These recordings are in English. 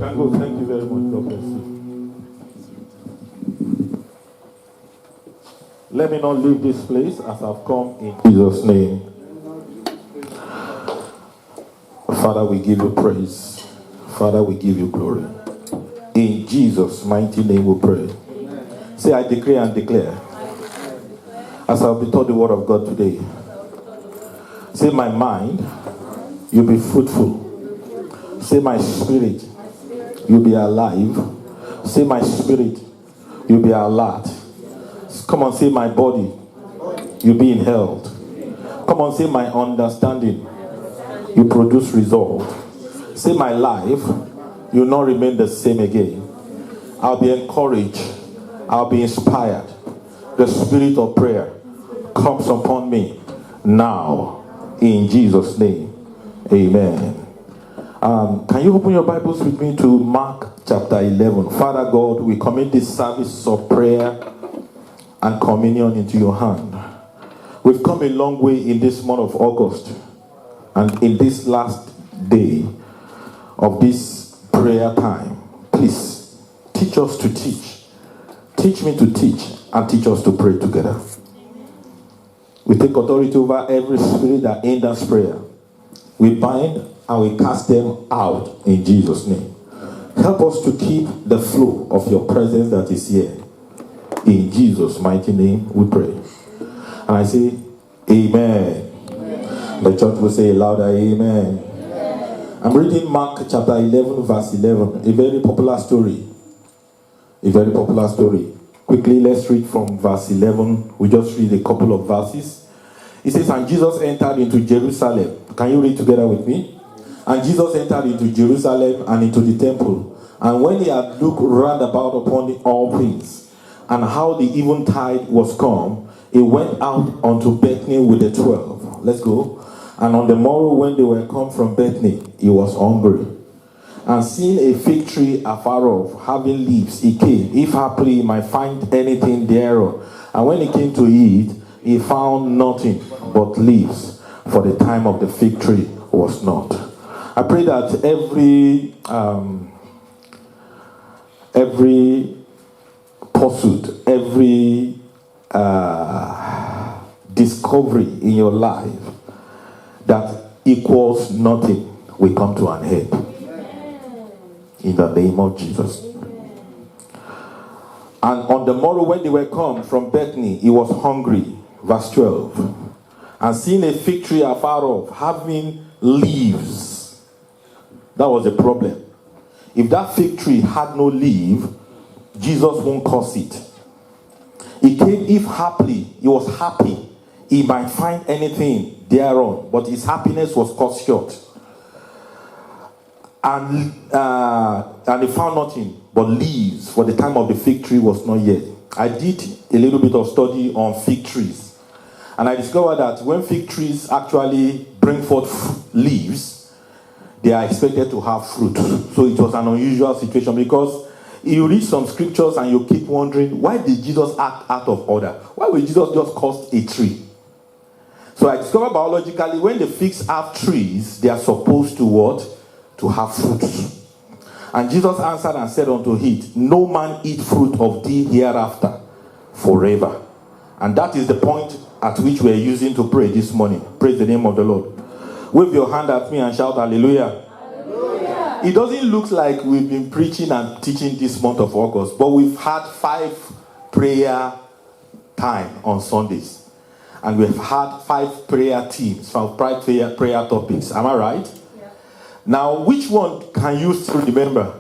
can go. Thank you very much. God bless you. Let me not leave this place as I've come in Jesus' name. Father, we give you praise. Father, we give you glory. In Jesus' mighty name we pray. Say, I decree and declare, as I'll be taught the word of God today. Say, my mind, you'll be fruitful. Say, my spirit, you'll be alive. Say, my spirit, you'll be alert. Come on, say, my body, you'll be in health. Come on, say, my understanding, you produce result. Say, my life, you'll not remain the same again. I'll be encouraged. I'll be inspired. The spirit of prayer comes upon me now, in Jesus' name. Amen. Can you open your Bibles with me to Mark chapter 11? Father God, we commit this service of prayer and communion into your hand. We've come a long way in this month of August, and in this last day of this prayer time. Please teach us to teach. Teach me to teach, and teach us to pray together. We take authority over every spirit that hinders prayer. We bind and we cast them out in Jesus' name. Help us to keep the flow of your presence that is here. In Jesus' mighty name we pray. And I say, Amen. Amen. The church will say louder, Amen. Amen. I'm reading Mark chapter 11, verse 11. A very popular story. A very popular story. Quickly, let's read from verse 11. We just read a couple of verses. It says, and Jesus entered into Jerusalem. Can you read together with me? And Jesus entered into Jerusalem and into the temple. And when he had looked round about upon all things, and how the eventide was come, he went out unto Bethany with the 12. Let's go. And on the morrow when they were come from Bethany, he was hungry. And seeing a fig tree afar off, having leaves, he came, if haply he might find anything thereof. And when he came to eat, he found nothing but leaves, for the time of the fig tree was not. I pray that every pursuit, every discovery in your life that equals nothing will come to an end. In the name of Jesus. And on the morrow when they were come from Bethany, he was hungry. Verse 12. And seeing a fig tree afar off, having leaves. That was the problem. If that fig tree had no leaf, Jesus won't curse it. He came if haply, he was happy, he might find anything thereon, but his happiness was cut short. And he found nothing but leaves, for the time of the fig tree was not yet. I did a little bit of study on fig trees, and I discovered that when fig trees actually bring forth leaves, they are expected to have fruit. So it was an unusual situation, because you read some scriptures and you keep wondering, why did Jesus act out of order? Why would Jesus just curse a tree? So I discovered biologically, when the figs have trees, they are supposed to what? To have fruits. And Jesus answered and said unto it, no man eat fruit of thee hereafter forever. And that is the point at which we are using to pray this morning. Praise the name of the Lord. Wave your hand at me and shout hallelujah. Hallelujah. It doesn't look like we've been preaching and teaching this month of August, but we've had 5 prayer time on Sundays. And we've had 5 prayer teams, 5 prayer topics. Am I right? Yeah. Now, which one can you still remember?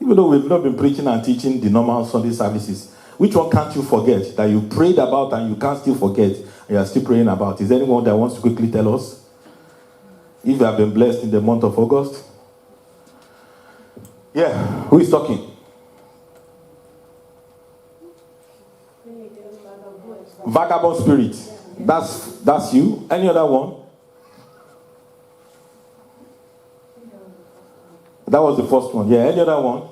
Even though we've not been preaching and teaching the normal Sunday services, which one can't you forget that you prayed about and you can't still forget and you are still praying about? Is there anyone that wants to quickly tell us? If you have been blessed in the month of August? Yeah, who is talking? Vagabond spirit. That's you. Any other one? That was the first one. Yeah, any other one?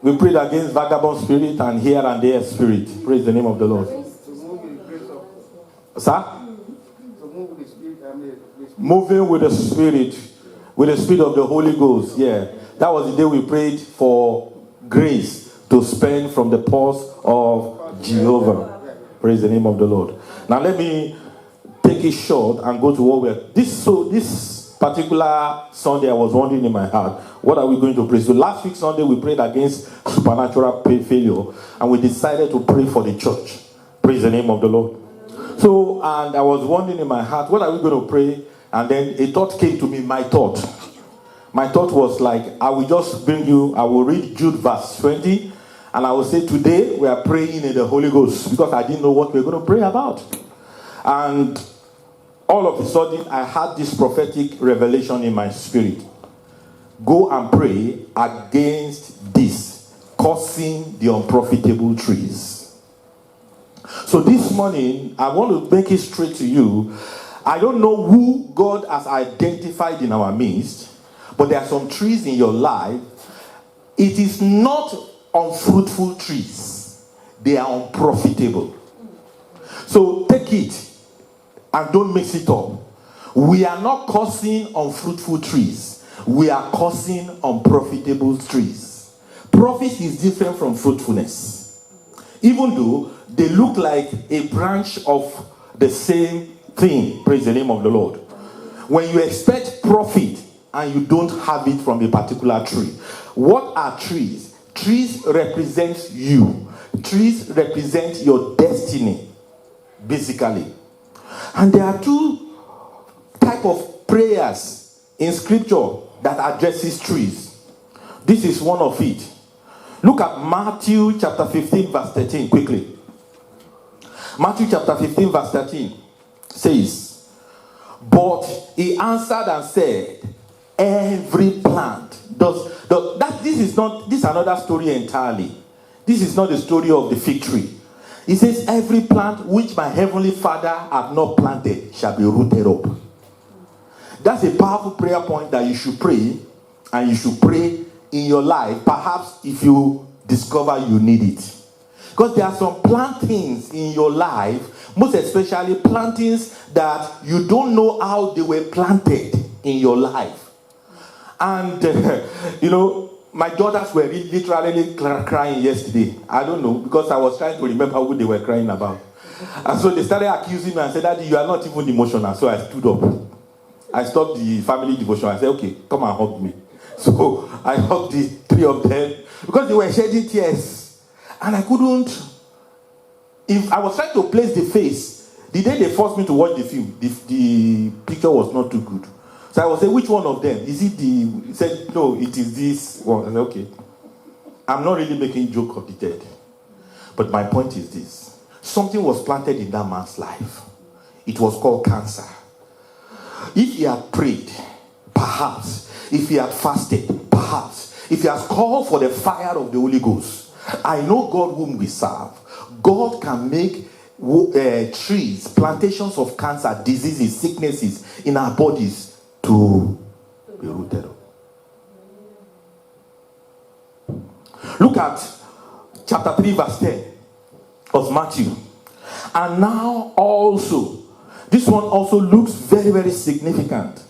We prayed against vagabond spirit and here and there spirit. Praise the name of the Lord. Sir? Moving with the spirit. With the Spirit of the Holy Ghost, yeah. That was the day we prayed for grace to spend from the pulse of Jehovah. Praise the name of the Lord. Now let me take it short and go to what we're... This particular Sunday, I was wondering in my heart, what are we going to pray? So last week Sunday, we prayed against supernatural failure, and we decided to pray for the church. Praise the name of the Lord. So, and I was wondering in my heart, what are we going to pray? And then a thought came to me, my thought was like, I will read Jude verse 20, and I will say, today we are praying in the Holy Ghost, because I didn't know what we were going to pray about. And all of a sudden, I had this prophetic revelation in my spirit. Go and pray against this, causing the unprofitable trees. So this morning, I want to make it straight to you. I don't know who God has identified in our midst, but there are some trees in your life. It is not unfruitful trees. They are unprofitable. So take it and don't mix it up. We are not causing unfruitful trees. We are causing unprofitable trees. Profit is different from fruitfulness. Even though they look like a branch of the same thing. Praise the name of the Lord. When you expect profit and you don't have it from a particular tree. What are trees? Trees represent you. Trees represent your destiny, basically. And there are two types of prayers in scripture that addresses trees. This is one of it. Look at Matthew chapter 15 verse 13 quickly. Matthew chapter 15 verse 13 says, but he answered and said, every plant this is another story entirely. This is not the story of the fig tree. He says, every plant which my heavenly Father hath not planted shall be rooted up. That's a powerful prayer point that you should pray, and you should pray in your life, perhaps if you discover you need it. Because there are some plantings in your life, most especially plantings that you don't know how they were planted in your life. And, my daughters were literally crying yesterday. I don't know, because I was trying to remember who they were crying about. And so they started accusing me and said, Daddy, you are not even emotional. So I stood up. I stopped the family devotion. I said, okay, come and hug me. So I hugged the three of them because they were shedding tears. And I couldn't. If I was trying to place the face, the day they forced me to watch the film, the picture was not too good. So I was saying, which one of them? Is it He said, no, it is this one. I said, okay. I'm not really making joke of the dead. But my point is this. Something was planted in that man's life. It was called cancer. If he had prayed, perhaps. If he had fasted, perhaps. If he has called for the fire of the Holy Ghost. I know God whom we serve. God can make trees, plantations of cancer, diseases, sicknesses in our bodies to be rooted up. Look at chapter 3 verse 10 of Matthew. And now also, this one also looks very, very significant.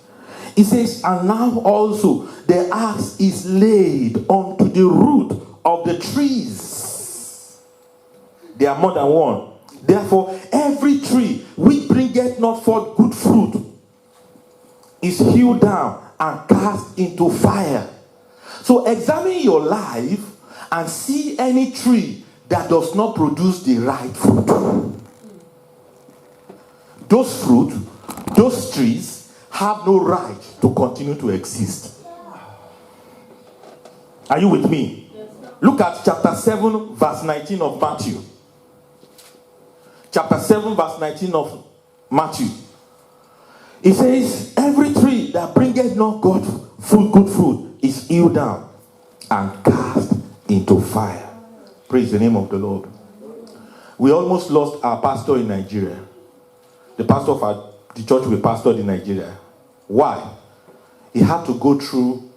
It says, and now also the axe is laid unto the root of the trees. There are more than one. Therefore, every tree which bringeth not forth good fruit is hewn down and cast into fire. So examine your life and see any tree that does not produce the right fruit. Those trees have no right to continue to exist. Are you with me? Look at chapter 7 verse 19 of Matthew. Chapter 7 verse 19 of Matthew. It says, every tree that bringeth not good fruit is hewn down and cast into fire. Praise the name of the Lord. We almost lost our pastor in Nigeria. The pastor of the church we pastored in Nigeria. Why? He had to go through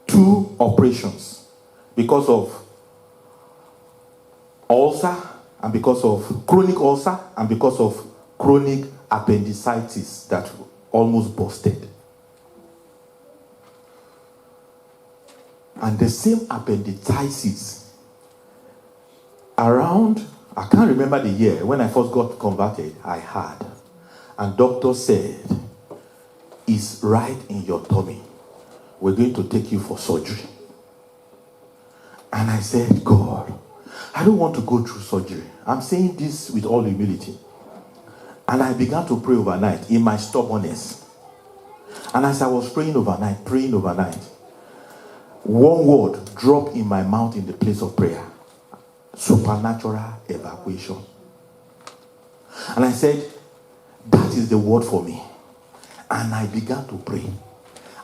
2 operations because of ulcer, and because of chronic ulcer, and because of chronic appendicitis that almost busted. And the same appendicitis around, I can't remember the year, when I first got converted, I had. And doctor said, it's right in your tummy. We're going to take you for surgery. And I said, God, I don't want to go through surgery. I'm saying this with all humility. And I began to pray overnight in my stubbornness. And as I was praying overnight, one word dropped in my mouth in the place of prayer. Supernatural evacuation. And I said, that is the word for me. And I began to pray.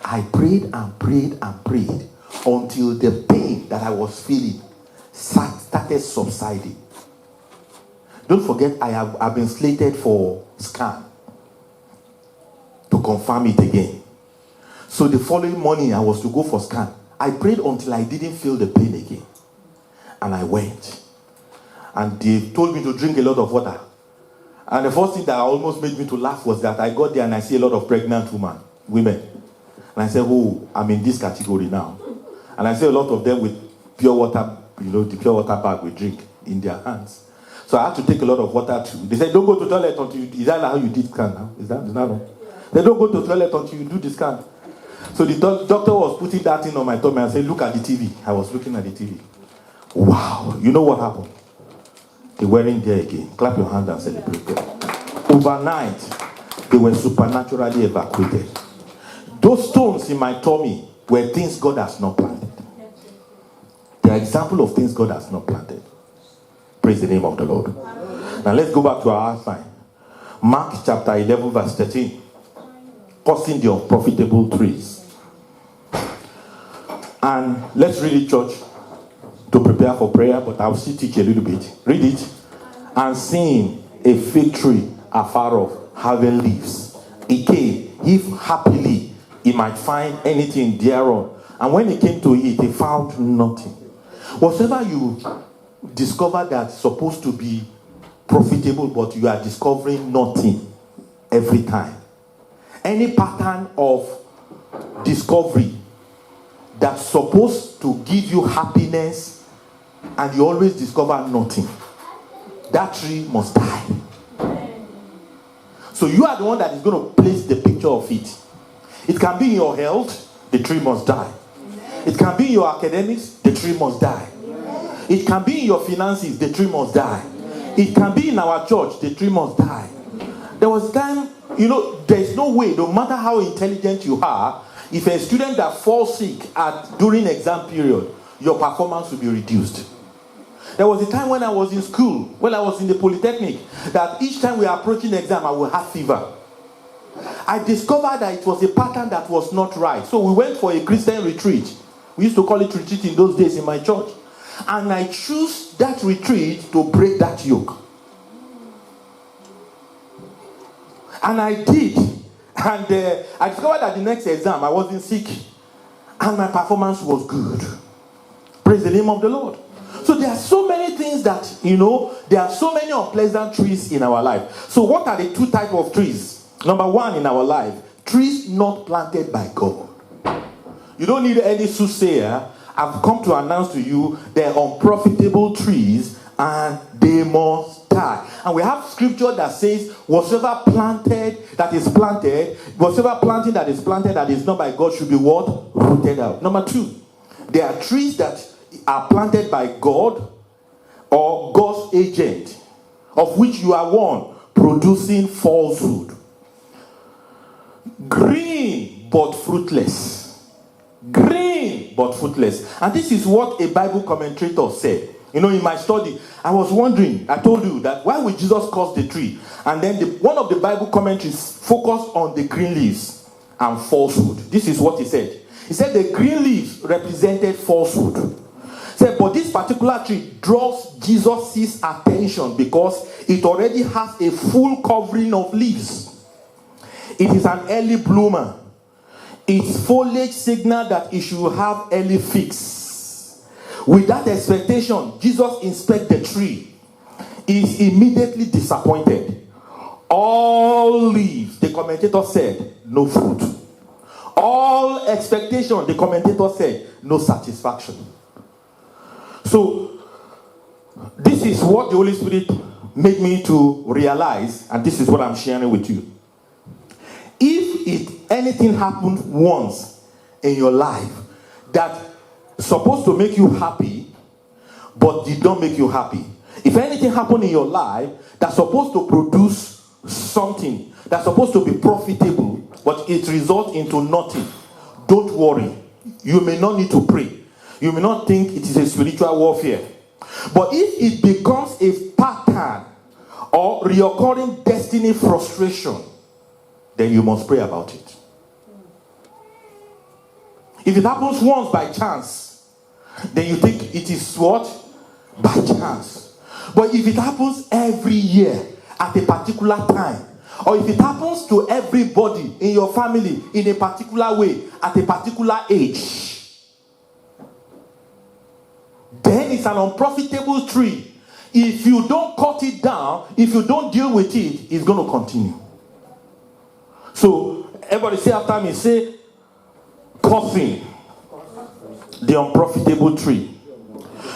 I prayed and prayed and prayed until the pain that I was feeling started subsiding. Don't forget, I've been slated for scan to confirm it again. So the following morning, I was to go for scan. I prayed until I didn't feel the pain again. And I went. And they told me to drink a lot of water. And the first thing that almost made me to laugh was that I got there and I see a lot of pregnant women. And I said, oh, I'm in this category now. And I see a lot of them with pure water, the pure water bag we drink in their hands. So I had to take a lot of water too. They said, don't go to the toilet until you, is that how you did scan now? Is that no? They don't go to the toilet until you do the scan. So the doctor was putting that thing on my tummy and said, look at the TV. I was looking at the TV. Wow. You know what happened? They weren't there again. Clap your hands and celebrate them. Overnight, they were supernaturally evacuated. Those stones in my tummy were things God has not planted. They are examples of things God has not planted. Praise the name of the Lord. Now let's go back to our outline. Mark chapter 11 verse 13. Causing the unprofitable trees. And let's read it, church, to prepare for prayer, but I'll still teach a little bit. Read it. And seeing a fig tree afar off, having leaves, he came, if happily he might find anything thereon. And when he came to it, he found nothing. Whatever you discover that's supposed to be profitable, but you are discovering nothing every time. Any pattern of discovery that's supposed to give you happiness and you always discover nothing, that tree must die. So you are the one that is going to place the picture of it. It can be in your health, the tree must die. It can be in your academics, the tree must die. It can be in your finances, the tree must die. It can be in our church, the tree must die. There was a time, there's no way, no matter how intelligent you are, if a student that falls sick during exam period, your performance will be reduced. There was a time when I was in school, when I was in the Polytechnic, that each time we are approaching exam, I will have fever. I discovered that it was a pattern that was not right. So we went for a Christian retreat. We used to call it retreat in those days in my church. And I chose that retreat to break that yoke. And I did. And I discovered that the next exam, I wasn't sick. And my performance was good. Praise the name of the Lord. So there are so many things that, there are so many unpleasant trees in our life. So what are the two types of trees? Number one in our life, trees not planted by God. You don't need any soothsayer. I've come to announce to you they're unprofitable trees and they must die. And we have scripture that says whatsoever planting that is planted that is not by God should be what? Rooted out. Number two, there are trees that are planted by God or God's agent, of which you are one, producing falsehood. Green but fruitless. Green but fruitless. And this is what a Bible commentator said. In my study, I was wondering, I told you that why would Jesus curse the tree? And then one of the Bible commentaries focused on the green leaves and falsehood. This is what he said. He said the green leaves represented falsehood. He said, but this particular tree draws Jesus' attention because it already has a full covering of leaves. It is an early bloomer. Its foliage signal that it should have early figs. With that expectation, Jesus inspects the tree. He is immediately disappointed. All leaves, the commentator said, no fruit. All expectation, the commentator said, no satisfaction. So, this is what the Holy Spirit made me to realize, and this is what I'm sharing with you. If anything happened once in your life that's supposed to make you happy, but did not make you happy, if anything happened in your life that's supposed to produce something, that's supposed to be profitable, but it results into nothing, don't worry. You may not need to pray. You may not think it is a spiritual warfare. But if it becomes a pattern or reoccurring destiny frustration, then you must pray about it. If it happens once by chance, then you think it is what? By chance. But if it happens every year at a particular time, or if it happens to everybody in your family in a particular way at a particular age, then it's an unprofitable tree. If you don't cut it down, if you don't deal with it, it's going to continue. So, everybody say after me, say, coughing, the unprofitable tree.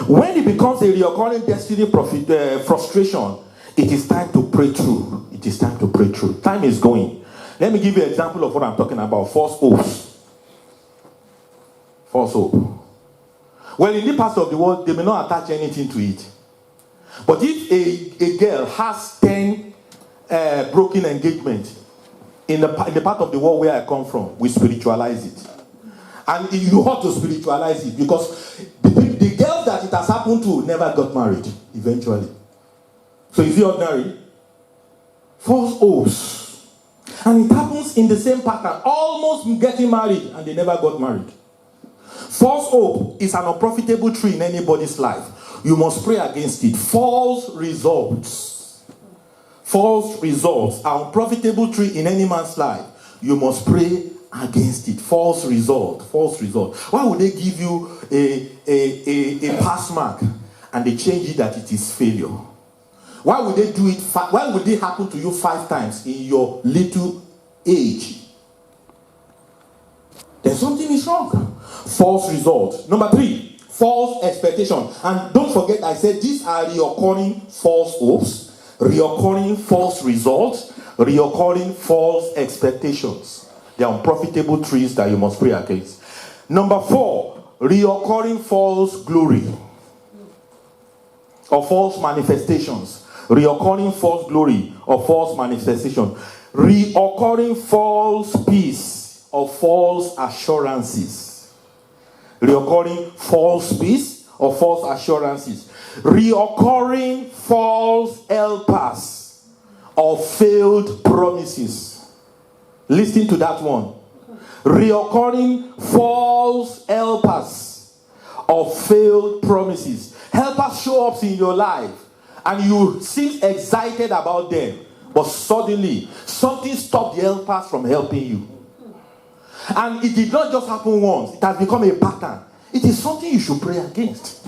When it becomes a recurring destiny frustration, it is time to pray through. It is time to pray through. Time is going. Let me give you an example of what I'm talking about. False hopes. False hope. Well, in the parts of the world, they may not attach anything to it. But if a girl has 10 broken engagements in the part of the world where I come from, we spiritualize it. And you ought to spiritualize it, because the girls that it has happened to never got married eventually. So is it ordinary? False hopes. And it happens in the same pattern, almost getting married and they never got married. False hope is an unprofitable tree in anybody's life. You must pray against it. False results. False results are unprofitable tree in any man's life. You must pray against it. False result. False result. Why would they give you a pass mark and they change it that it is failure? Why would they do it? Why would it happen to you 5 times in your little age? Then something is wrong. False result. Number 3, false expectation. And don't forget, I said these are reoccurring false hopes, reoccurring false results, reoccurring false expectations. They are unprofitable trees that you must pray against. Number 4, reoccurring false glory or false manifestations. Reoccurring false glory or false manifestation. Reoccurring false peace or false assurances. Reoccurring false peace or false assurances. Reoccurring false helpers or failed promises. Listen to that one. Reoccurring false helpers or failed promises. Helpers show up in your life and you seem excited about them, but suddenly something stopped the helpers from helping you. And it did not just happen once, it has become a pattern. It is something you should pray against.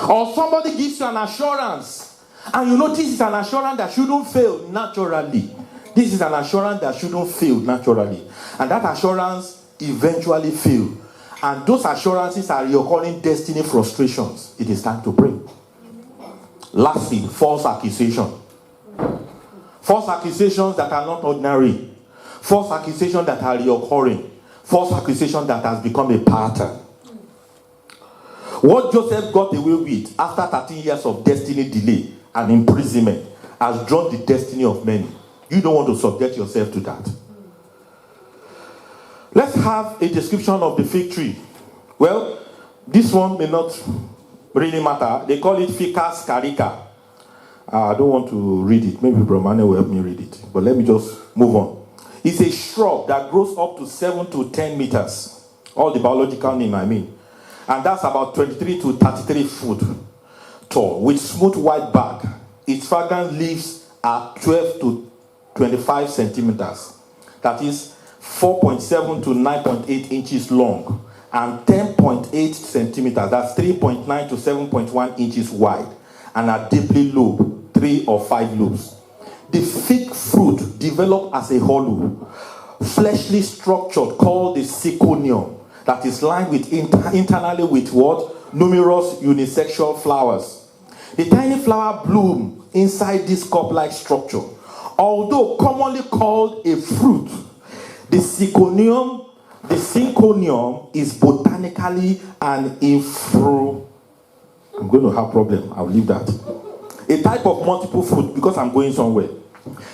Or somebody gives you an assurance and you know this is an assurance that shouldn't fail naturally. This is an assurance that shouldn't fail naturally. And that assurance eventually fails. And those assurances are recurring destiny frustrations. It is time to pray. Lastly, false accusation. False accusations that are not ordinary. False accusations that are reoccurring. False accusation that has become a pattern. What Joseph got away with after 13 years of destiny delay and imprisonment has drawn the destiny of many. You don't want to subject yourself to that. Let's have a description of the fig tree. Well, this one may not really matter. They call it Ficus carica. I don't want to read it. Maybe Brahmane will help me read it. But let me just move on. It's a shrub that grows up to 7 to 10 meters. All the biological name, I mean. And that's about 23 to 33 feet tall, with smooth white bark. Its fragrant leaves are 12 to 25 centimeters. That is 4.7 to 9.8 inches long and 10.8 centimeters. That's 3.9 to 7.1 inches wide and are deeply lobed, 3 or 5 lobes. The fig fruit develops as a hollow, fleshly structure called the syconium that is lined with internally with what? Numerous unisexual flowers. The tiny flower bloom inside this cup-like structure. Although commonly called a fruit, the syconium is botanically an I'm going to have a problem. I'll leave that. A type of multiple fruit because I'm going somewhere.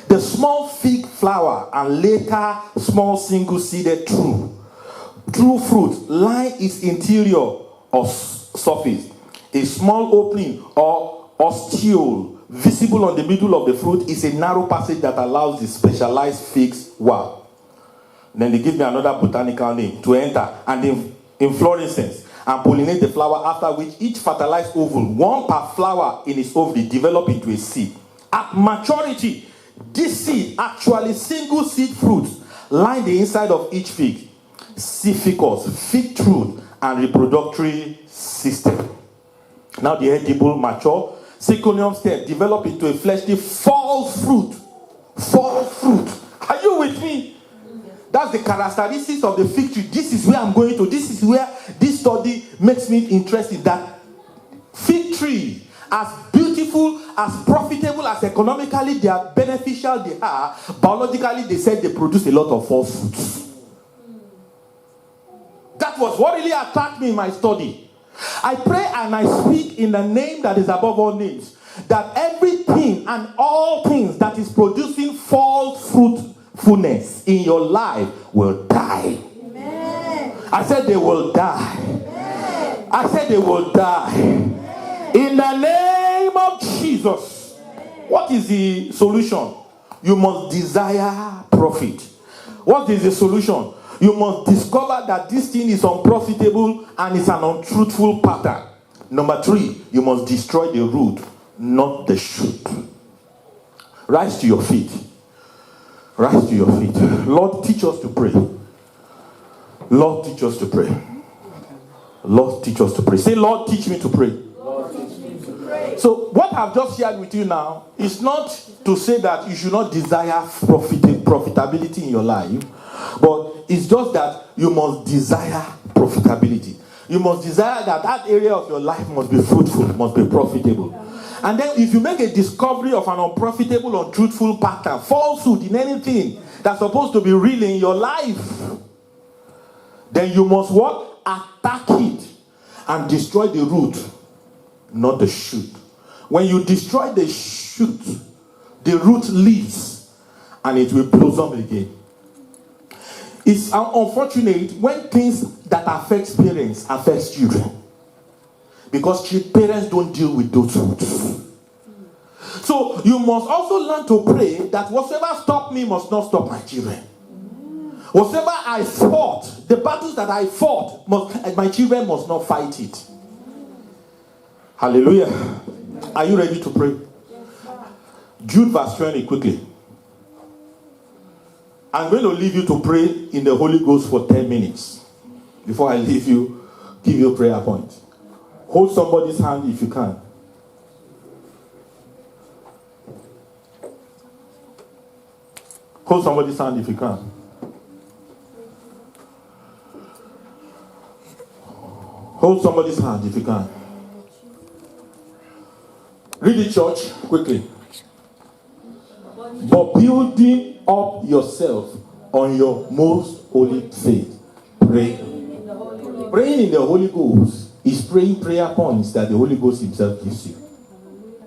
The small fig flower and later small single-seeded true fruit line its interior or surface. A small opening or ostiole visible on the middle of the fruit is a narrow passage that allows the specialized figs Then they give me another botanical name to enter and inflorescence and pollinate the flower, after which each fertilized ovule, one per flower in its ovary, develop into a seed. At maturity, this seed, actually single seed fruits, line the inside of each fig, ficus, fig fruit, and reproductory system. Now the edible, mature syconium stem develop into a fleshy false fruit. False fruit. Are you with me? That's the characteristics of the fig tree. This is where I'm going to. This is where this study makes me interested. That fig tree, as beautiful, as profitable, as economically they are beneficial they are, biologically they said they produce a lot of false fruits. That was what really attracted me in my study. I pray and I speak in the name that is above all names, that everything and all things that is producing false fruitfulness in your life will die. Amen. I said they will die. Amen. I said they will die. Amen. In the name of Jesus. Amen. What is the solution? You must desire profit. What is the solution? You must discover that this thing is unprofitable and it's an untruthful pattern. Number 3, you must destroy the root, not the shoot. Rise to your feet. Rise to your feet. Lord, teach us to pray. Lord, teach us to pray. Lord, teach us to pray. Say, Lord, teach me to pray. Lord, teach me to pray. So what I've just shared with you now is not to say that you should not desire profitability in your life, but it's just that you must desire profitability. You must desire that that area of your life must be fruitful, must be profitable. And then if you make a discovery of an unprofitable, untruthful pattern, falsehood in anything that's supposed to be real in your life, then you must what? Attack it and destroy the root, not the shoot. When you destroy the shoot, the root leaves and it will blossom again. It's unfortunate when things that affect parents affect children, because parents don't deal with those roots. So you must also learn to pray that whatever stopped me must not stop my children. Whatever I fought, the battles that I fought, my children must not fight it. Hallelujah. Are you ready to pray? Jude verse 20 quickly. I'm going to leave you to pray in the Holy Ghost for 10 minutes. Before I leave you, give you a prayer point. Hold somebody's hand if you can. Hold somebody's hand if you can. Hold somebody's hand if you can. Read it, church, quickly. But building up yourself on your most holy faith. Pray. Praying in the Holy Ghost is praying prayer points that the Holy Ghost himself gives you,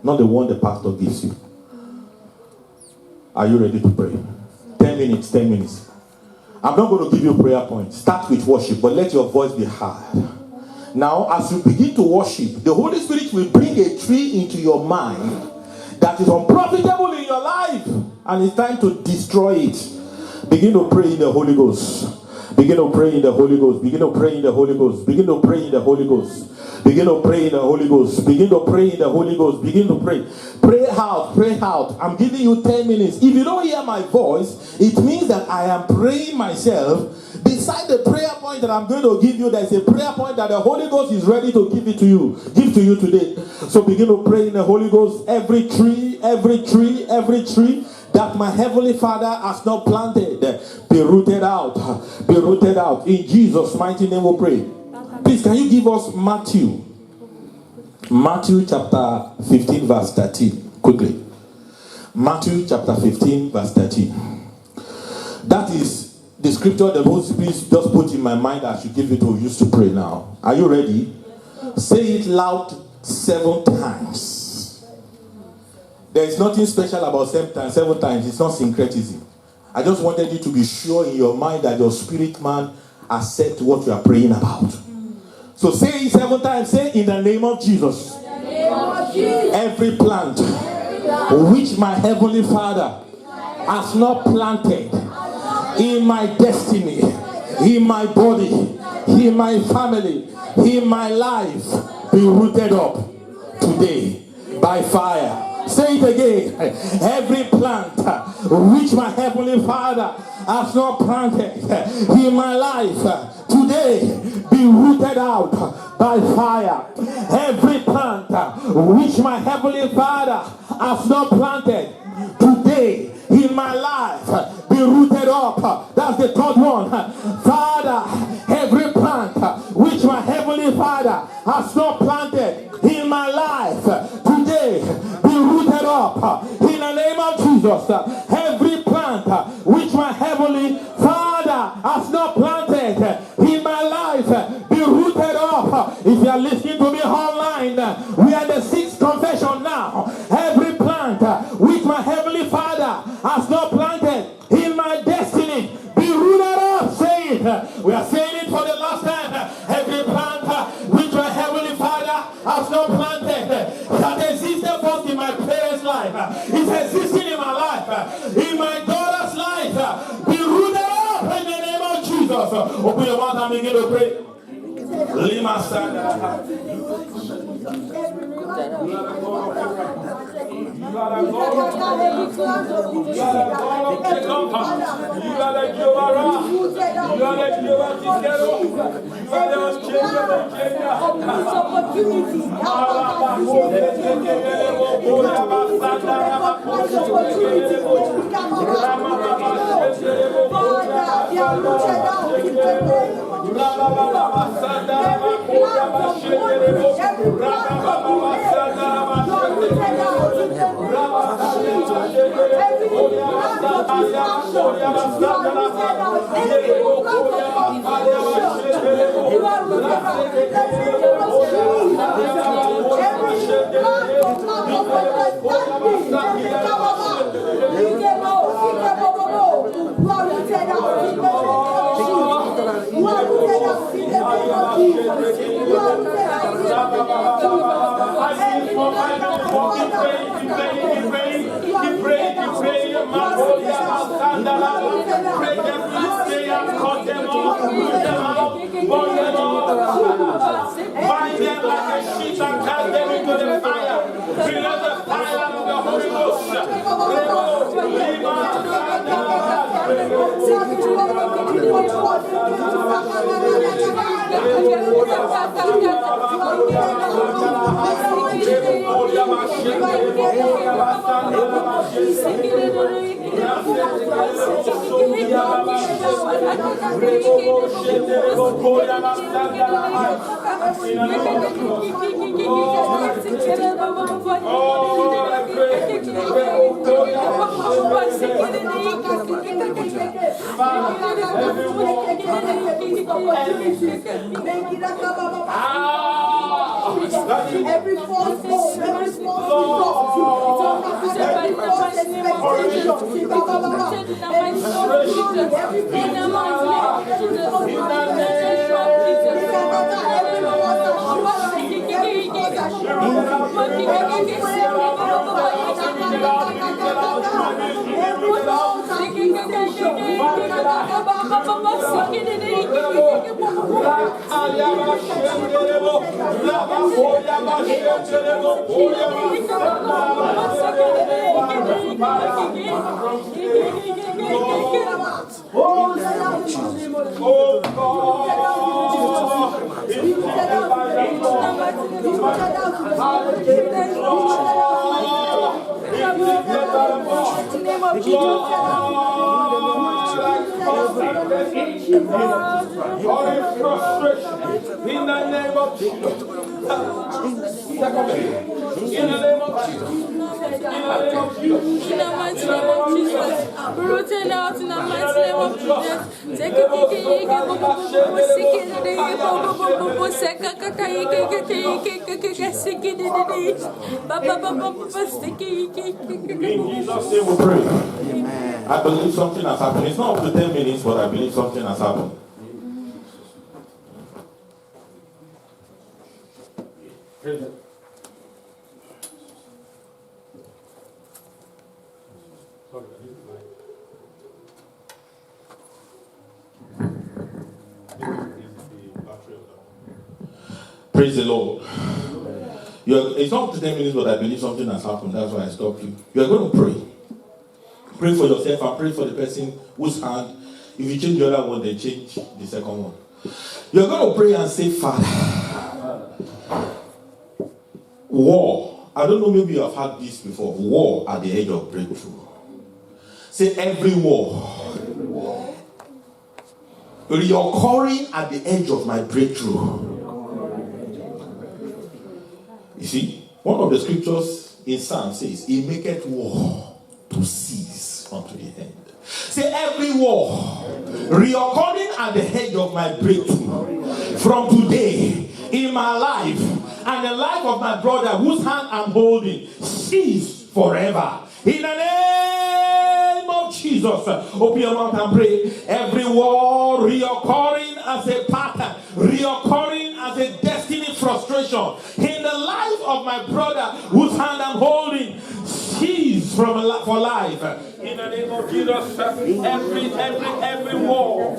not the one the pastor gives you. Are you ready to pray? 10 minutes, 10 minutes. I'm not going to give you prayer points. Start with worship, but let your voice be heard. Now, as you begin to worship, the Holy Spirit will bring a tree into your mind that is unprofitable in your life, and it's time to destroy it. Begin to pray in the Holy Ghost. Begin to pray in the Holy Ghost. Begin to pray in the Holy Ghost. Begin to pray in the Holy Ghost. Begin to pray in the Holy Ghost. Begin to pray in the Holy Ghost. Begin to pray. Pray out. Pray out. I'm giving you 10 minutes. If you don't hear my voice, it means that I am praying myself. Beside the prayer point that I'm going to give you, there's a prayer point that the Holy Ghost is ready to give it to you. Give to you today. So begin to pray in the Holy Ghost. Every tree that my heavenly Father has not planted be rooted out. Be rooted out. In Jesus' mighty name we pray. Please, can you give us Matthew chapter 15 verse 13 quickly? Matthew chapter 15 verse 13. That is the scripture the Holy Spirit just put in my mind. I should give it to use to pray now. Are you ready? Say it loud 7 times. There is nothing special about 7 times. 7 times. It's not syncretism. I just wanted you to be sure in your mind that your spirit man accept what you are praying about. So say it 7 times. Say, in the name of Jesus. Every plant which my heavenly Father has not planted in my destiny, in my body, in my family, in my life, be rooted up today by fire. Say it again. Every plant which my heavenly Father has not planted in my life, today be rooted out by fire. Every plant which my heavenly Father has not planted, today in my life, be rooted up. That's the third one. Father, every plant which my heavenly Father has not planted in my life, today be rooted up in the name of Jesus. Every plant which my heavenly Father has not planted in my life, be rooted up. If you are listening to me online, we are the 6th confession now. Every plant which my heavenly Father has not planted in my destiny, be rooted up. Say it. We are saying it for the last time. Every plant which my heavenly Father has not planted, that existed first in my parents' life, it's existing in my life, in my daughter's life, be rooted up in the name of Jesus. Open your mouth and begin to pray. Lima Sanda. Bind them like a sheep and cast them into the fire. Below the fire of the Holy Ghost. Every false hope, every name of Jesus. In the name of Jesus. In the name of Jesus. In the mighty name of Jesus. Rooted out in the mighty name of Jesus. Take it, in Jesus' name we pray. Amen. I believe something has happened. It's not up to 10 minutes, but I believe something has happened. Praise the Lord. It's not up to 10 minutes, but I believe something has happened. That's why I stopped you. You are going to pray. Pray for yourself and pray for the person whose hand. If you change the other one, then change the second one. You're going to pray and say, Father, war. I don't know, maybe you have had this before. War at the edge of breakthrough. Say every war. Reoccurring at the edge of my breakthrough. You see, one of the scriptures in Psalm says, He maketh war to cease unto the end. Say every war reoccurring at the edge of my breakthrough from today in my life and the life of my brother whose hand I'm holding cease forever. In the name of Jesus, open your mouth and pray. Every war reoccurring as a pattern, reoccurring as a destiny frustration in the life of my brother whose hand I'm holding cease for life. In the name of Jesus, every war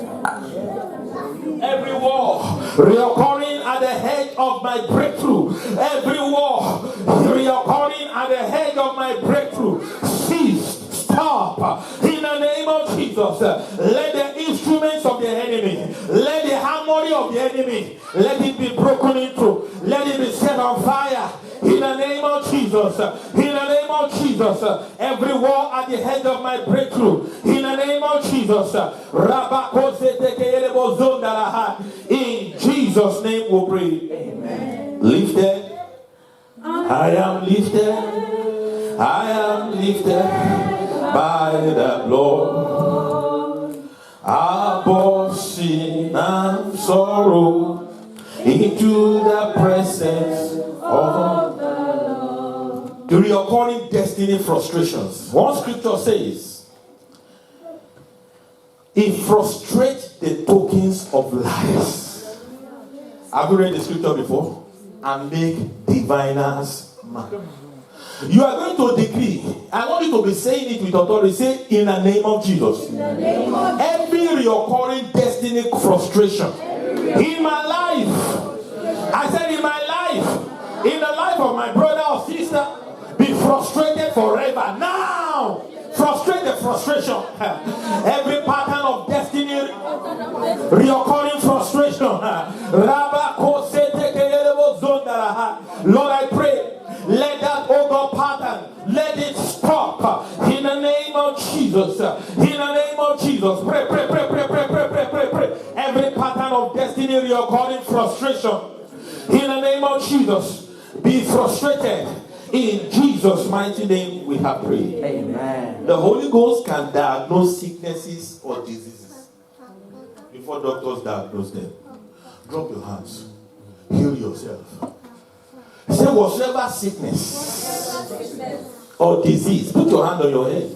reoccurring at the head of my breakthrough, every war reoccurring at the head of my breakthrough, cease, stop. In the name of Jesus, let the instruments of the enemy, let the harmony of the enemy, let it be broken into, let it be set on fire. In the name of Jesus, in the name of Jesus, every war at the head of my breakthrough, in the name of Jesus, in Jesus' name we pray. Amen. Lifted, I am lifted, I am lifted by the Lord, above sin and sorrow, into the presence of the Lord. The reoccurring destiny frustrations. One scripture says, it frustrates the tokens of lies. Have you read the scripture before? And make diviners mad. You are going to decree. I want you to be saying it with authority. Say, in the name of Jesus. In the name of every reoccurring destiny frustration in my life. I said in my life, in the life of my brother or sister, be frustrated forever. Now, frustrate the frustration. Every pattern of destiny, reoccurring frustration. Lord, I pray, let that pattern, let it stop. In the name of Jesus. In the name of Jesus. Pray. Every pattern of destiny, reoccurring frustration. In the name of Jesus, be frustrated. In Jesus' mighty name we have prayed. Amen. The Holy Ghost can diagnose sicknesses or diseases before doctors diagnose them. Drop your hands. Heal yourself. Say whatever sickness or disease. Put your hand on your head.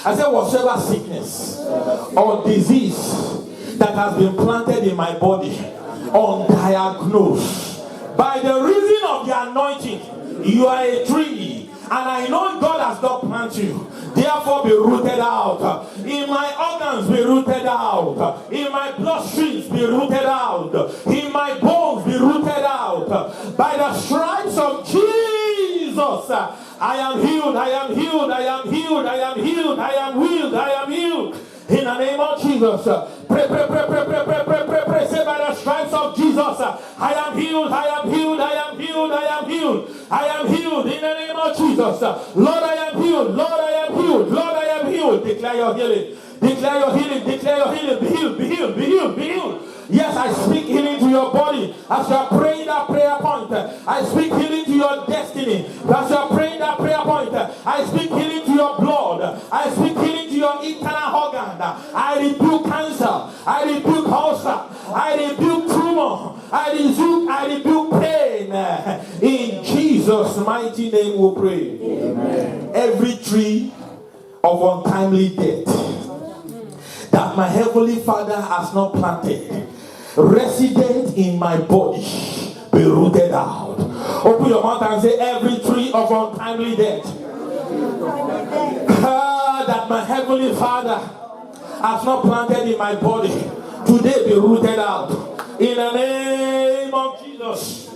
I said whatever sickness or disease that has been planted in my body undiagnosed. By the reason of the anointing, you are a tree, and I know God has not planted you. Therefore, be rooted out. In my organs, be rooted out. In my bloodstreams, be rooted out. In my bones, be rooted out. By the stripes of Jesus, I am healed. I am healed. I am healed. I am healed. I am healed. I am healed. In the name of Jesus, pray. Say by the stripes of Jesus, I am healed. I am healed. I am healed. I am healed. I am healed. In the name of Jesus, Lord, I am healed. Lord, I am healed. Lord, I am healed. declare your healing. Declare your healing. Declare your healing. Be healed. Be healed. Be healed. Be healed. Yes, I speak healing to your body as you are praying that prayer point. I speak healing to your destiny as you are praying that prayer point. I speak healing to your blood. I speak healing to your internal organ. I rebuke cancer. I rebuke ulcer. I rebuke tumor. I rebuke pain. In Jesus' mighty name we pray. Amen. Every tree of untimely death that my heavenly Father has not planted, resident in my body, be rooted out. Open your mouth and say, every tree of untimely death that my heavenly Father has not planted in my body, today be rooted out. In the name of Jesus.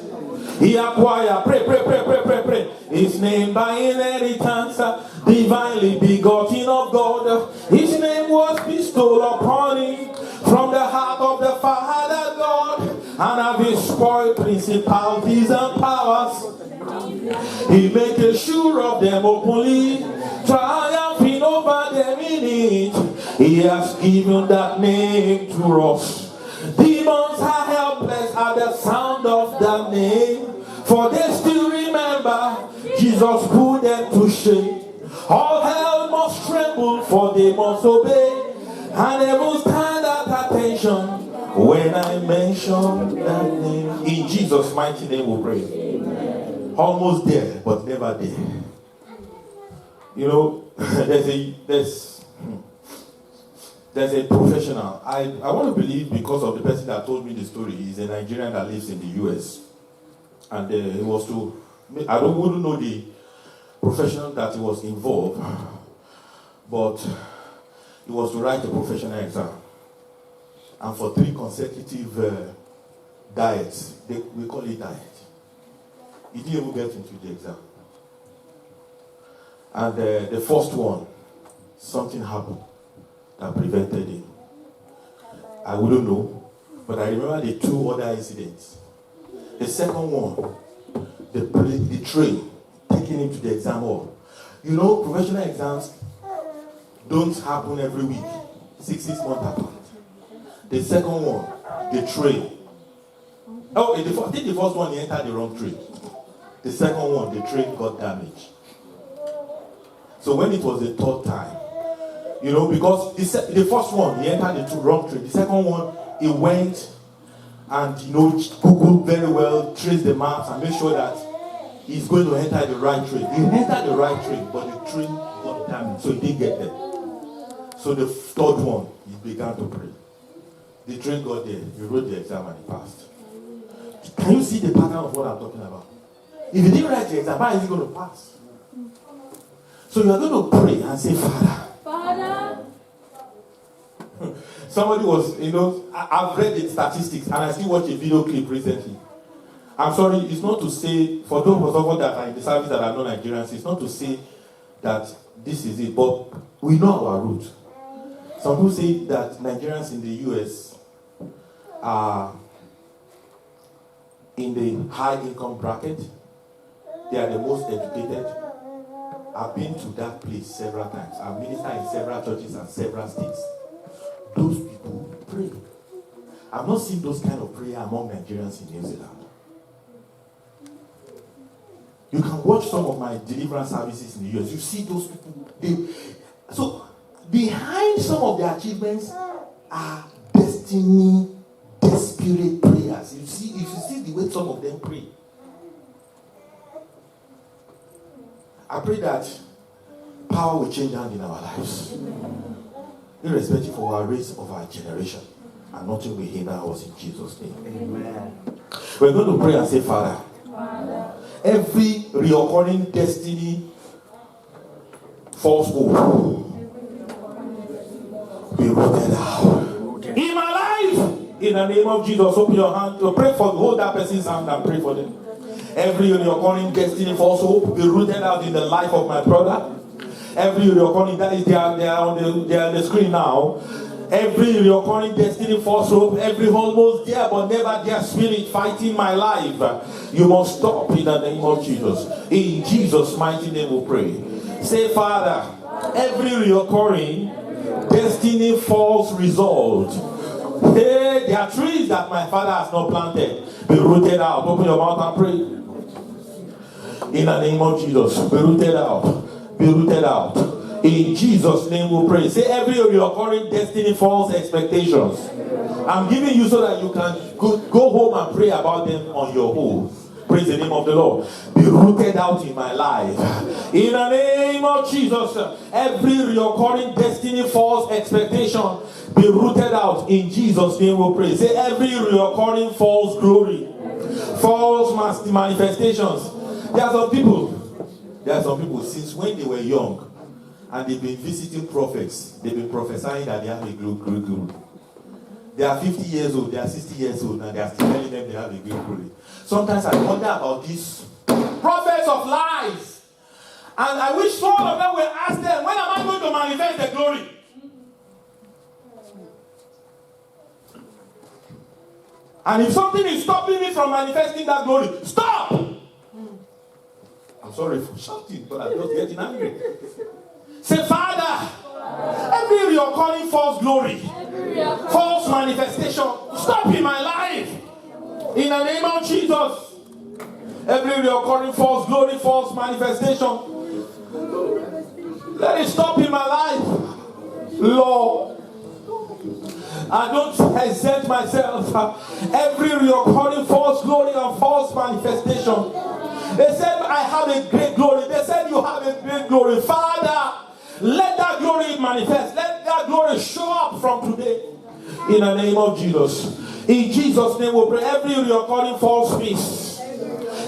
He acquired, pray. His name by inheritance, divinely begotten of God. His name was bestowed upon him from the heart of the Father God, and have destroyed principalities and powers. He made a sure of them openly, triumphing over them in it. He has given that name to us. Demons are helpless at the sound of that name, for they still remember Jesus put them to shame. All hell must tremble, for they must obey, and they will stand at attention when I mention that name. In Jesus' mighty name we pray. Amen. Almost there, but never there. You know, there's a professional. I want to believe, because of the person that told me the story, he's a Nigerian that lives in the US. And he was to, wouldn't know the professional that he was involved, but he was to write a professional exam. And for 3 consecutive diets, we call it diet, he didn't even get into the exam. And the first one, something happened that prevented him. I wouldn't know, but I remember the 2 other incidents. The second one, the train taking him to the exam hall. You know, professional exams don't happen every week, 6 months apart. The second one, the train. Oh, I think the first one he entered the wrong train. The second one, the train got damaged. So when it was the 3rd time, you know, because the first one, he entered the wrong train. The second one, he went and, you know, Googled very well, traced the maps and made sure that he's going to enter the right train. He entered the right train, but the train got damaged, so he didn't get there. So the 3rd one, he began to pray. The train got there, he wrote the exam and he passed. Can you see the pattern of what I'm talking about? If he didn't write the exam, how is he going to pass? So you are going to pray and say, Father. Somebody was, you know, I've read the statistics and I still watched a video clip recently. I'm sorry, it's not to say, for those of us that are in the service that are not Nigerians, it's not to say that this is it, but we know our root. Some people say that Nigerians in the US are in the high income bracket. They are the most educated. I've been to that place several times. I've ministered in several churches and several states. Those people pray. I've not seen those kind of prayer among Nigerians in New Zealand. You can watch some of my deliverance services in the US. You see those people. So behind some of their achievements are destiny, desperate prayers. You see the way some of them pray. I pray that power will change hand in our lives, irrespective of our race, of our generation, and nothing will hinder us in Jesus' name. Amen. We're going to pray and say, Father, every reoccurring destiny, false hope, be rooted out. In my life, in the name of Jesus, open your hand to pray for, hold that person's hand and pray for them. Every reoccurring destiny, false hope, be rooted out in the life of my brother. Every reoccurring, that is, they are on the screen now. Every reoccurring destiny, false hope, every almost there but never there spirit fighting my life, you must stop in the name of Jesus. In Jesus' mighty name we pray. Say, Father, every reoccurring destiny false result. Hey, there are trees that my father has not planted. Be rooted out. Open your mouth and pray. In the name of Jesus, be rooted out. Be rooted out. In Jesus' name we pray. Say every recurring destiny false expectations. I'm giving you so that you can go home and pray about them on your own. Praise the name of the Lord. Be rooted out in my life. In the name of Jesus, every recurring destiny false expectation be rooted out. In Jesus' name we pray. Say every recurring false glory, false manifestations. There are some people since when they were young and they've been visiting prophets, they've been prophesying that they have a glory. They are 50 years old, they are 60 years old, and they are still telling them they have a great glory. Sometimes I wonder about these prophets of lies. And I wish one of them will ask them, when am I going to manifest the glory? And if something is stopping me from manifesting that glory, stop! I'm sorry for shouting, but I'm just getting angry. Say, Father, every recurring false glory, false manifestation, stop in my life. In the name of Jesus. Every recurring false glory, false manifestation, let it stop in my life. Lord, I don't hesitate myself. Every recurring false glory and false manifestation. They said, I have a great glory. They said, you have a great glory. Father, let that glory manifest. Let that glory show up from today. In the name of Jesus. In Jesus' name we pray. Every recurring false peace,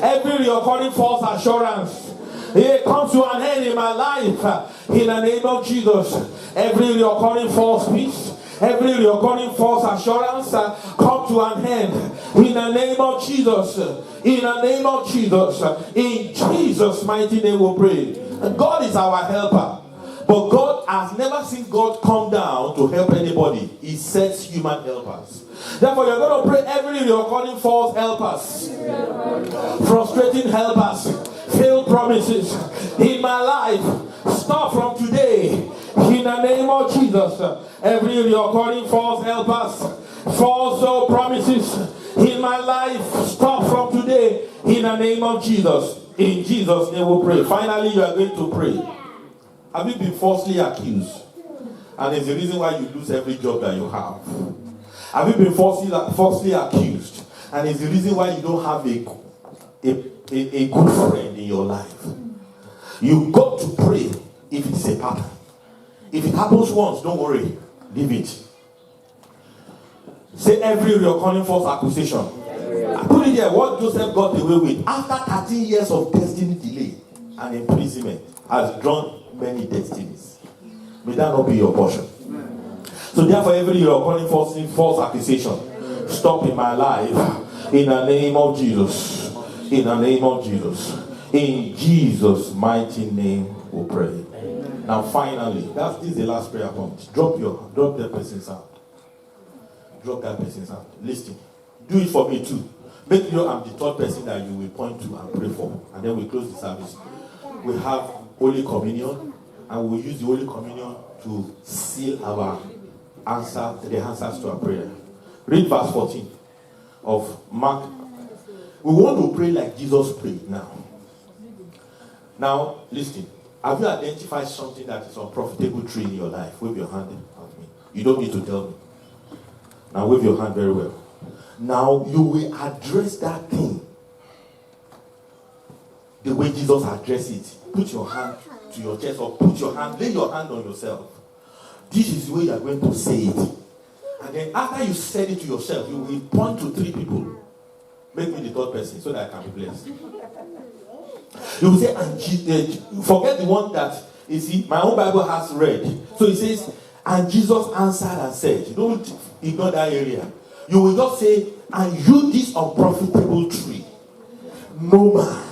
every recurring false assurance, it comes to an end in my life. In the name of Jesus. Every recurring false peace, every recurring false assurance come to an end. In the name of Jesus. In the name of Jesus. In Jesus' mighty name we pray. And God is our helper. But God has never seen God come down to help anybody. He sets human helpers. Therefore, you're going to pray every recurring false helpers, frustrating helpers, failed promises in my life. Stop from today. In the name of Jesus. Every recurring false helpers, false promises in my life. Stop from today. In the name of Jesus. In Jesus' name we pray. Finally, you are going to pray. Have you been falsely accused? And it's the reason why you lose every job that you have. Have you been falsely accused? And it's the reason why you don't have a good friend in your life. You've got to pray if it's a pattern. If it happens once, don't worry. Leave it. Say every recurring false accusation. I put it there, what Joseph got away with after 13 years of destiny delay and imprisonment has drawn many destinies. May that not be your portion. So therefore, every recurring false accusation, stop in my life. In the name of Jesus. In the name of Jesus. In Jesus' mighty name we pray. Now finally, this is the last prayer point. Drop that person's hand. Drop that person's hand. Listen. Do it for me too. Make sure I'm the third person that you will point to and pray for. And then we close the service. We have Holy Communion, and we'll use the Holy Communion to seal the answers to our prayer. Read verse 14 of Mark. We want to pray like Jesus prayed now. Now, listen. Have you identified something that is unprofitable tree in your life? Wave your hand at me. You don't need to tell me. Now wave your hand very well. Now you will address that thing the way Jesus addressed it. Put your hand to your chest or lay your hand on yourself. This is the way you are going to say it. And then after you said it to yourself, you will point to 3 people. Make me the third person so that I can be blessed. You will say, and forget the one that, you see, my own Bible has read. So it says, and Jesus answered and said, you don't ignore that area. You will just say, and you this unprofitable tree, no man,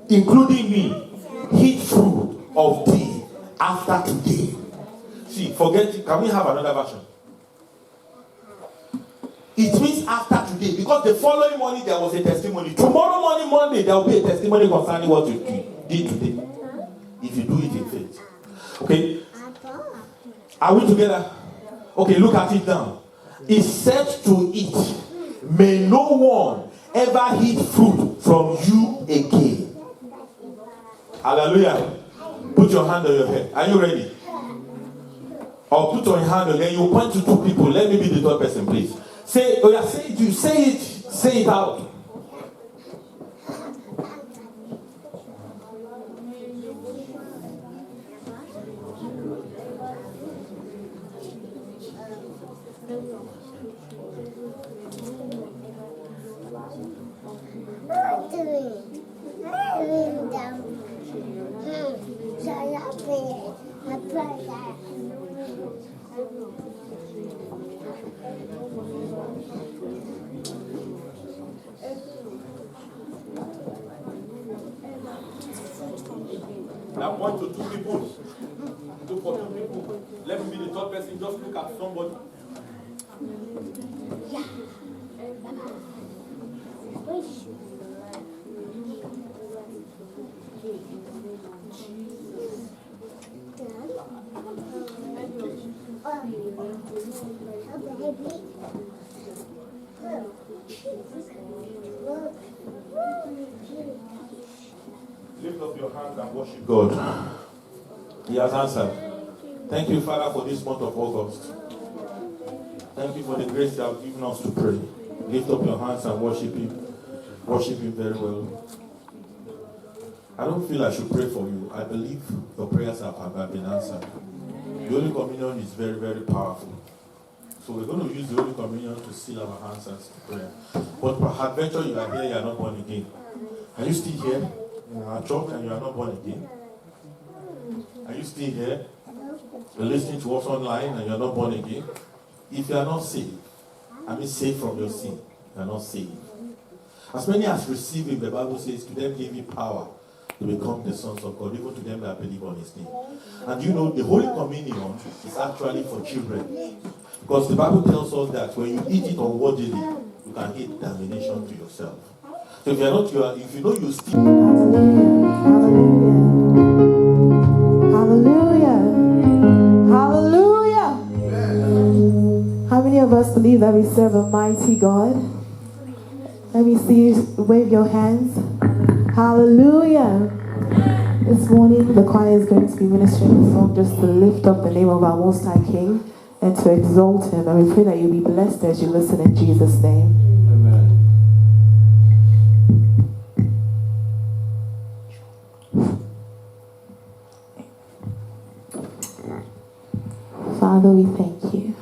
including me, eat fruit of thee after today. See, forget it. Can we have another version? It means after today, because the following morning there was a testimony. Tomorrow morning, Monday, there will be a testimony concerning what you did today. If you do it in faith. Okay? Are we together? Okay, look at it now. He said to it, may no one ever eat fruit from you again. Hallelujah. Put your hand on your head. Are you ready? Or put your hand on, then you point to two people. Let me be the third person, please. Say, oh yeah, say it. You say it. Say it out. Now point to two people. Look for two people. Let me be the third person. Just look at somebody. Lift up your hands and worship God. He has answered. Thank you, Father, for this month of August. Thank you for the grace you have given us to pray. Lift up your hands and worship Him. Worship Him very well. I don't feel I should pray for you. I believe your prayers have been answered. The Holy Communion is very, very powerful. So we're going to use the Holy Communion to seal our answers to prayer. But peradventure you are here, you are not born again. Are you still here in our church and you are not born again? Are you still here? You're listening to us online and you are not born again? If you are not saved, saved from your sin, you are not saved. As many as receive Him, the Bible says, to them give Him power to become the sons of God, even to them that believe on His name. And you know, the Holy Communion is actually for children. Because the Bible tells us that when you eat it unworthily, you can hate damnation to yourself. So if you are not, if you know you still. Hallelujah. Hallelujah. Hallelujah. How many of us believe that we serve a mighty God? Let me see you wave your hands. Hallelujah. This morning the choir is going to be ministering a song just to lift up the name of our Most High King and to exalt Him. And we pray that you'll be blessed as you listen in Jesus' name. Amen. Father, we thank you.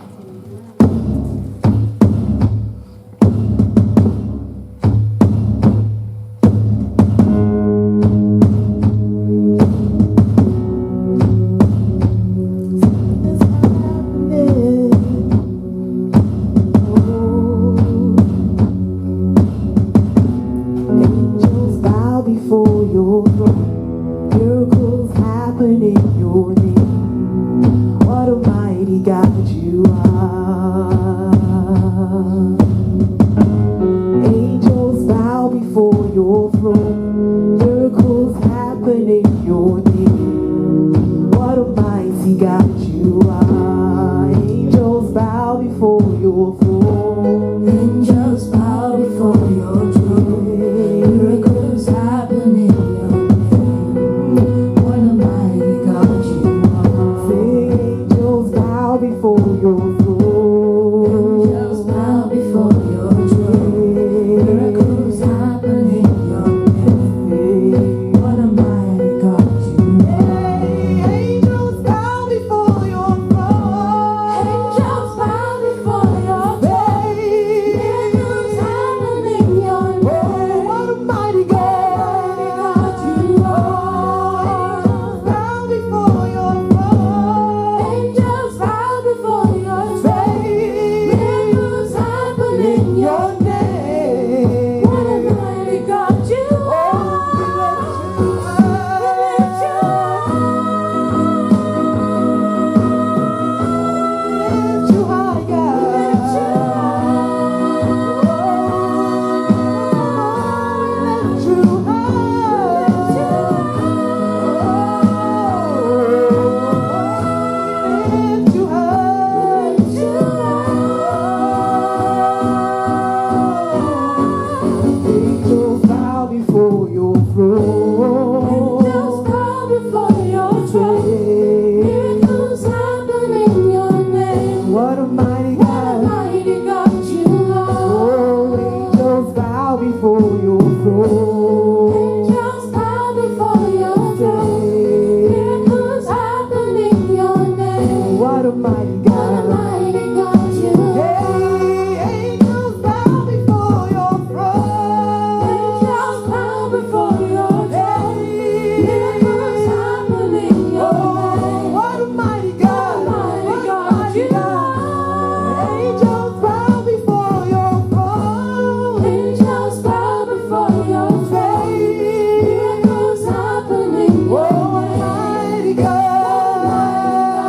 before your throne. Angels bow before your throne. Miracles happen in your name. What a mighty What a God. mighty God you are. Hey, angels bow before your throne. Angels bow before your throne. Miracles happen in your name. What a mighty God. Mighty God you are. Angels bow before your throne. Angels bow before your throne. Miracles happen in your Oh, name. mighty God.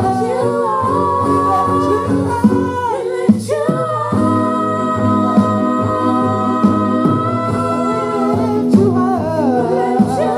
God you are. We lift you up. Lift you high. Lift you lift you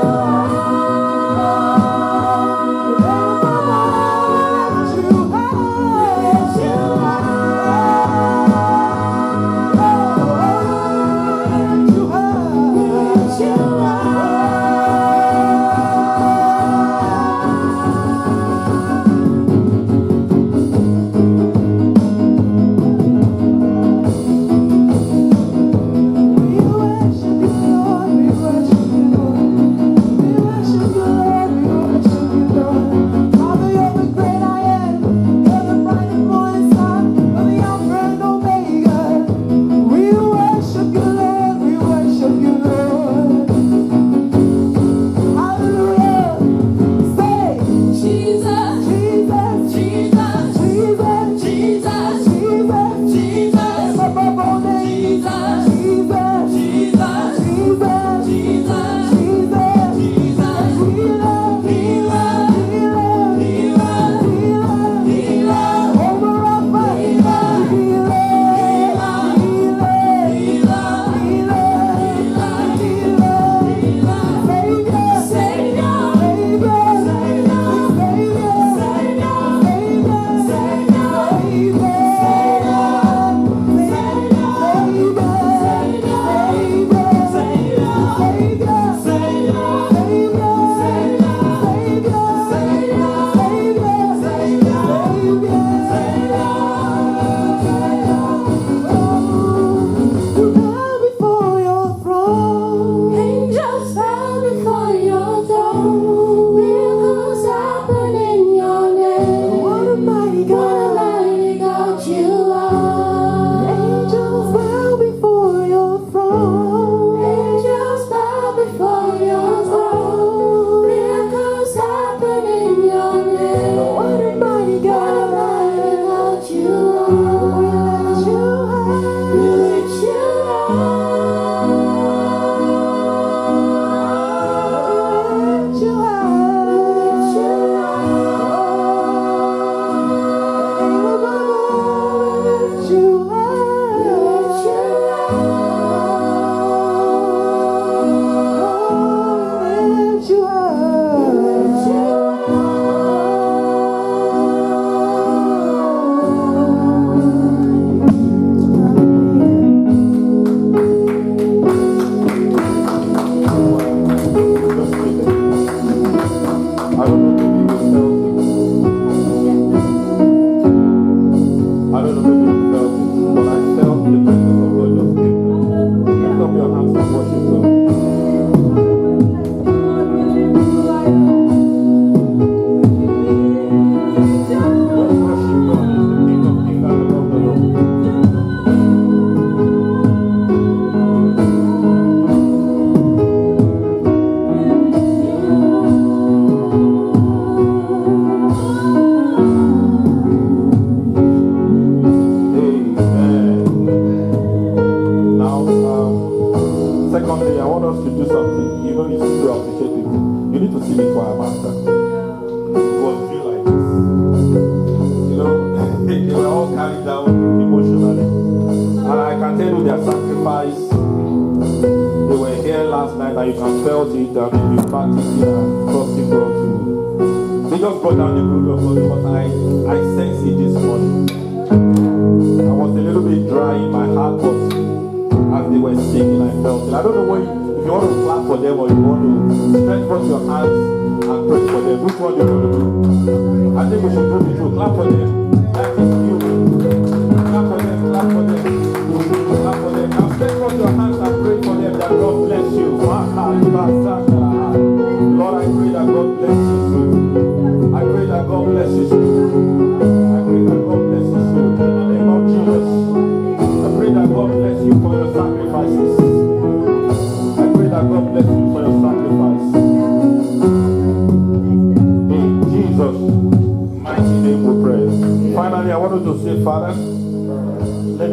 Jesus, Jesus, Jesus, Jesus, Jesus, Jesus, Jesus, Angels bow before your throne. Miracles happen in your name. What a mighty What a God. mighty God you are. Angels bow before your throne. Angels bow before your throne. Miracles happen in your name. What a mighty What a God. mighty God you are. We lift you high. We lift you up. Lift you high. Lift you up. Name above all, lift you high. Lift you up. Lift you high. Lift you I don't know maybe you felt it, but I felt the presence of God just came. Lift up your hands and worship God. Just worship God. He's the King of Kings and the Lord of Lords. Amen. Now, secondly, I want us to do something. You know, you need to appreciate people. You need to see me choir master. It was feel like this. You know, they were all carried down emotionally. And I can tell you their sacrifice. They were here last night and you can felt it and they've been practicing and trusting God to. They just got down the glory of God because I sense it this morning. I was a little bit dry in my heart, but as they were singing, I felt it. I don't know if you want to clap for them or you want to stretch forth your hands and pray for them. Which one do you want to do? I think we should do the two. Clap for them. That is you. Clap for them. Clap for them. Clap for them. Now stretch forth your hands and pray for them. That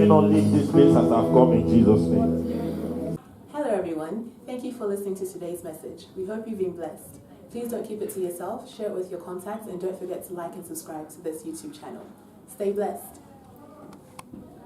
me not leave this place as I've come in Jesus' name. Hello everyone, thank you for listening to today's message. We hope you've been blessed. Please don't keep it to yourself, share it with your contacts, and don't forget to like and subscribe to this YouTube channel. Stay blessed.